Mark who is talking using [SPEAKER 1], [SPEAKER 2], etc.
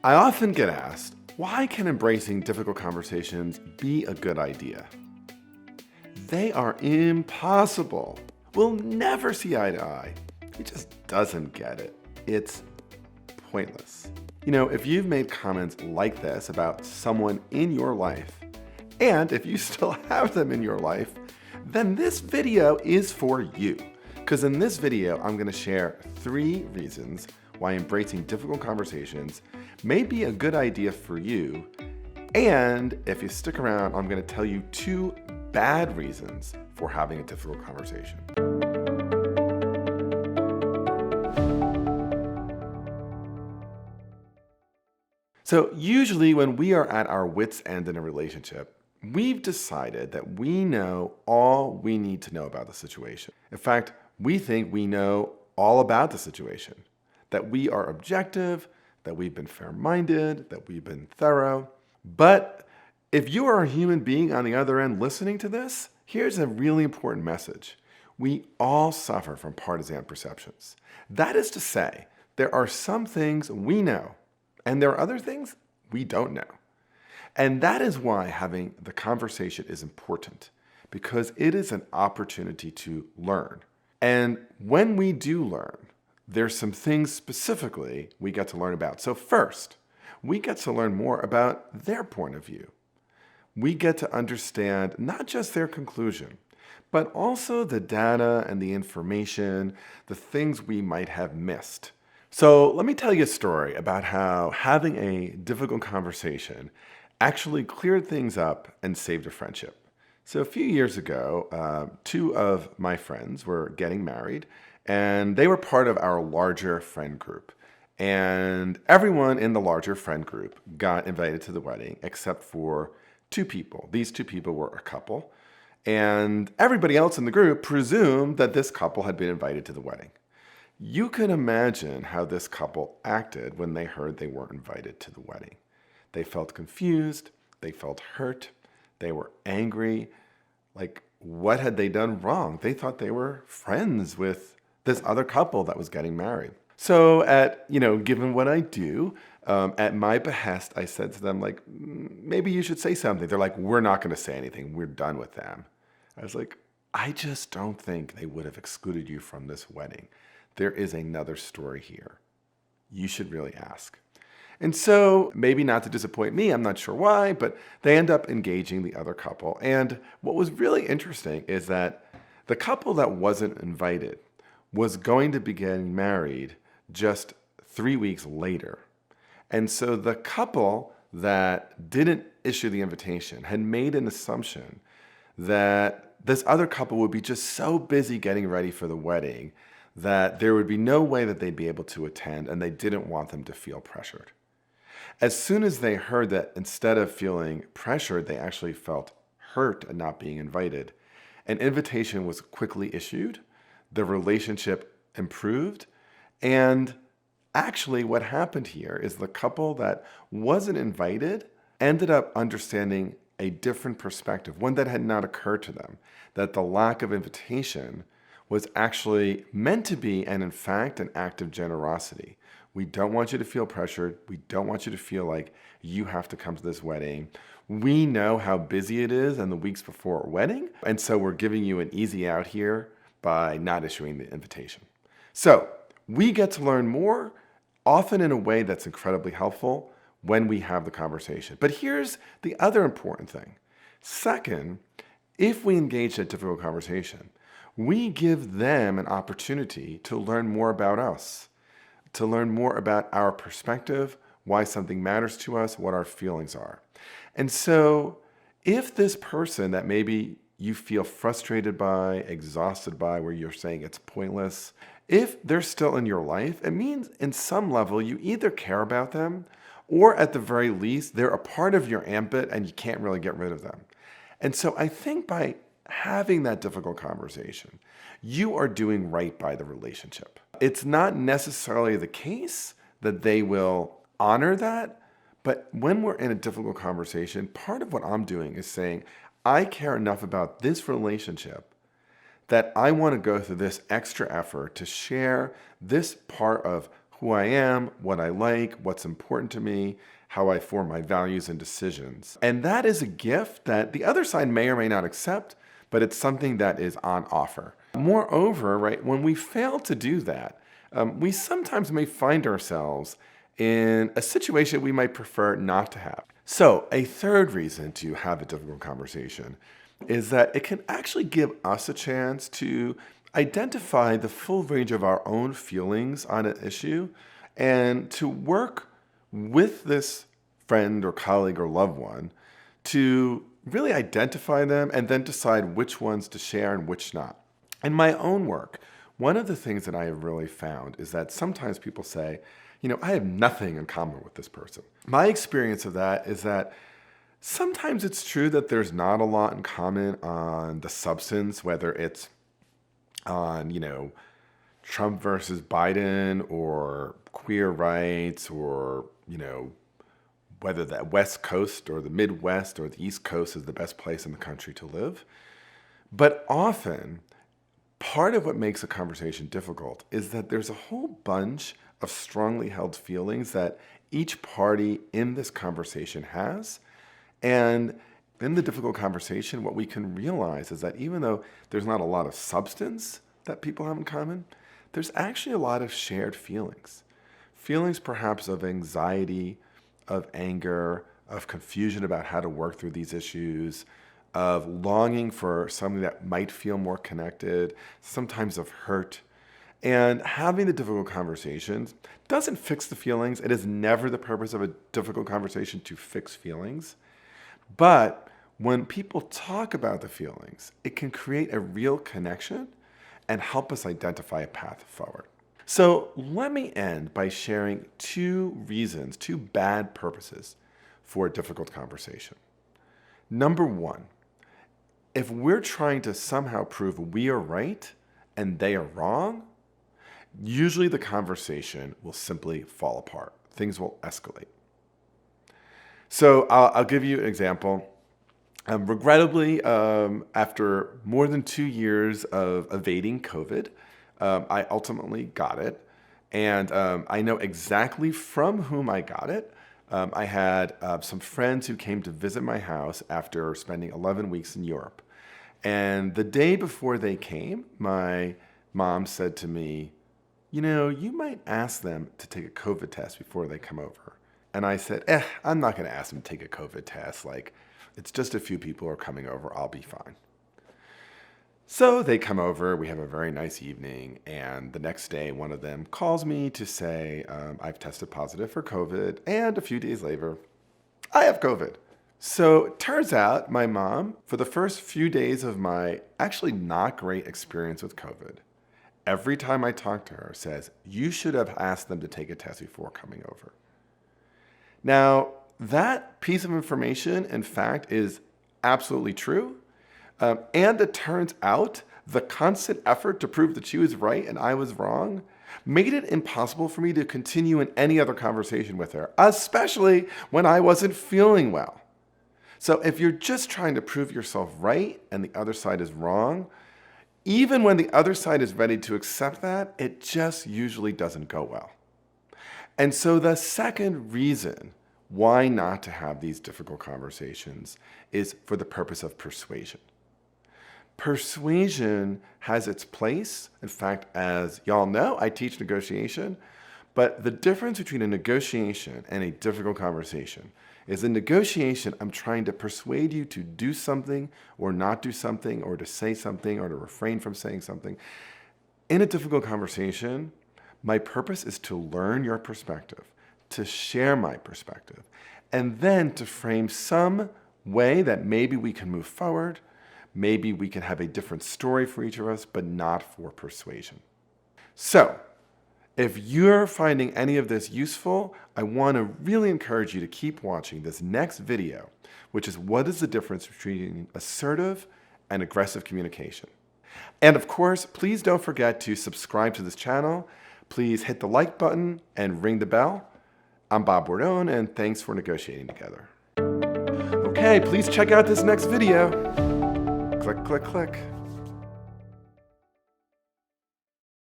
[SPEAKER 1] I often get asked, why can embracing difficult conversations be a good idea? They are impossible. We'll never see eye to eye. He just doesn't get it. It's pointless. You know, if you've made comments like this about someone in your life, and if you still have them in your life, then this video is for you. Because in this video, I'm going to share 3 reasons why embracing difficult conversations may be a good idea for you. And if you stick around, I'm going to tell you 2 bad reasons for having a difficult conversation. So usually when we are at our wits' end in a relationship, we've decided that we know all we need to know about the situation. In fact, we think we know all about the situation, that we are objective, that we've been fair-minded, that we've been thorough. But if you are a human being on the other end listening to this, here's a really important message. We all suffer from partisan perceptions. That is to say, there are some things we know, and there are other things we don't know. And that is why having the conversation is important, because it is an opportunity to learn. And when we do learn, there's some things specifically we get to learn about. So first, we get to learn more about their point of view. We get to understand not just their conclusion, but also the data and the information, the things we might have missed. So let me tell you a story about how having a difficult conversation actually cleared things up and saved a friendship. So a few years ago, 2 of my friends were getting married, and they were part of our larger friend group. And everyone in the larger friend group got invited to the wedding except for 2 people. These 2 people were a couple, and everybody else in the group presumed that this couple had been invited to the wedding. You can imagine how this couple acted when they heard they weren't invited to the wedding. They felt confused, they felt hurt, they were angry. Like, what had they done wrong? They thought they were friends with this other couple that was getting married. So given what I do, at my behest, I said to them, like, maybe you should say something. They're like, we're not going to say anything. We're done with them. I was like, I just don't think they would have excluded you from this wedding. There is another story here. You should really ask. And so, maybe not to disappoint me, I'm not sure why, but they end up engaging the other couple. And what was really interesting is that the couple that wasn't invited was going to be getting married just 3 weeks later. And so the couple that didn't issue the invitation had made an assumption that this other couple would be just so busy getting ready for the wedding that there would be no way that they'd be able to attend, and they didn't want them to feel pressured. As soon as they heard that instead of feeling pressured, they actually felt hurt at not being invited, an invitation was quickly issued, the relationship improved, and actually what happened here is the couple that wasn't invited ended up understanding a different perspective, one that had not occurred to them, that the lack of invitation was actually meant to be, and in fact, an act of generosity. We don't want you to feel pressured. We don't want you to feel like you have to come to this wedding. We know how busy it is in the weeks before a wedding, and so we're giving you an easy out here by not issuing the invitation. So we get to learn more, often in a way that's incredibly helpful when we have the conversation. But here's the other important thing. Second, if we engage in a difficult conversation, we give them an opportunity to learn more about us, to learn more about our perspective, why something matters to us, what our feelings are. And so if this person that maybe you feel frustrated by, exhausted by, where you're saying it's pointless, if they're still in your life, it means in some level you either care about them, or at the very least, they're a part of your ambit and you can't really get rid of them. And so I think by having that difficult conversation, you are doing right by the relationship. It's not necessarily the case that they will honor that, but when we're in a difficult conversation, part of what I'm doing is saying, I care enough about this relationship that I want to go through this extra effort to share this part of who I am, what I like, what's important to me, how I form my values and decisions. And that is a gift that the other side may or may not accept, but it's something that is on offer. Moreover, right, when we fail to do that, we sometimes may find ourselves in a situation we might prefer not to have. So a third reason to have a difficult conversation is that it can actually give us a chance to identify the full range of our own feelings on an issue and to work with this friend or colleague or loved one to really identify them and then decide which ones to share and which not. In my own work, one of the things that I have really found is that sometimes people say, I have nothing in common with this person. My experience of that is that sometimes it's true that there's not a lot in common on the substance, whether it's on, Trump versus Biden or queer rights or, whether the West Coast or the Midwest or the East Coast is the best place in the country to live. But often, part of what makes a conversation difficult is that there's a whole bunch of strongly held feelings that each party in this conversation has. And in the difficult conversation, what we can realize is that even though there's not a lot of substance that people have in common, there's actually a lot of shared feelings. Feelings perhaps of anxiety, of anger, of confusion about how to work through these issues, of longing for something that might feel more connected, sometimes of hurt. And having the difficult conversations doesn't fix the feelings. It is never the purpose of a difficult conversation to fix feelings. But when people talk about the feelings, it can create a real connection and help us identify a path forward. So let me end by sharing two reasons, two bad purposes for a difficult conversation. Number one, if we're trying to somehow prove we are right and they are wrong, usually the conversation will simply fall apart. Things will escalate. So I'll give you an example. Regrettably, after more than 2 years of evading COVID, I ultimately got it. And I know exactly from whom I got it. I had some friends who came to visit my house after spending 11 weeks in Europe. And the day before they came, my mom said to me, you might ask them to take a COVID test before they come over. And I said, I'm not going to ask them to take a COVID test. It's just a few people are coming over. I'll be fine. So they come over. We have a very nice evening. And the next day, one of them calls me to say, I've tested positive for COVID. And a few days later, I have COVID. So it turns out my mom, for the first few days of my actually not great experience with COVID, every time I talk to her, says, you should have asked them to take a test before coming over. Now, that piece of information, in fact, is absolutely true. And it turns out the constant effort to prove that she was right and I was wrong made it impossible for me to continue in any other conversation with her, especially when I wasn't feeling well. So if you're just trying to prove yourself right and the other side is wrong, even when the other side is ready to accept that, it just usually doesn't go well. And so the second reason why not to have these difficult conversations is for the purpose of persuasion. Persuasion has its place. In fact, as y'all know, I teach negotiation. But the difference between a negotiation and a difficult conversation is in negotiation, I'm trying to persuade you to do something or not do something or to say something or to refrain from saying something. In a difficult conversation, my purpose is to learn your perspective, to share my perspective, and then to frame some way that maybe we can move forward, maybe we can have a different story for each of us, but not for persuasion. So, if you're finding any of this useful, I want to really encourage you to keep watching this next video, which is what is the difference between assertive and aggressive communication. And of course, please don't forget to subscribe to this channel. Please hit the like button and ring the bell. I'm Bob Bordone, and thanks for negotiating together. Okay, please check out this next video. Click, click, click.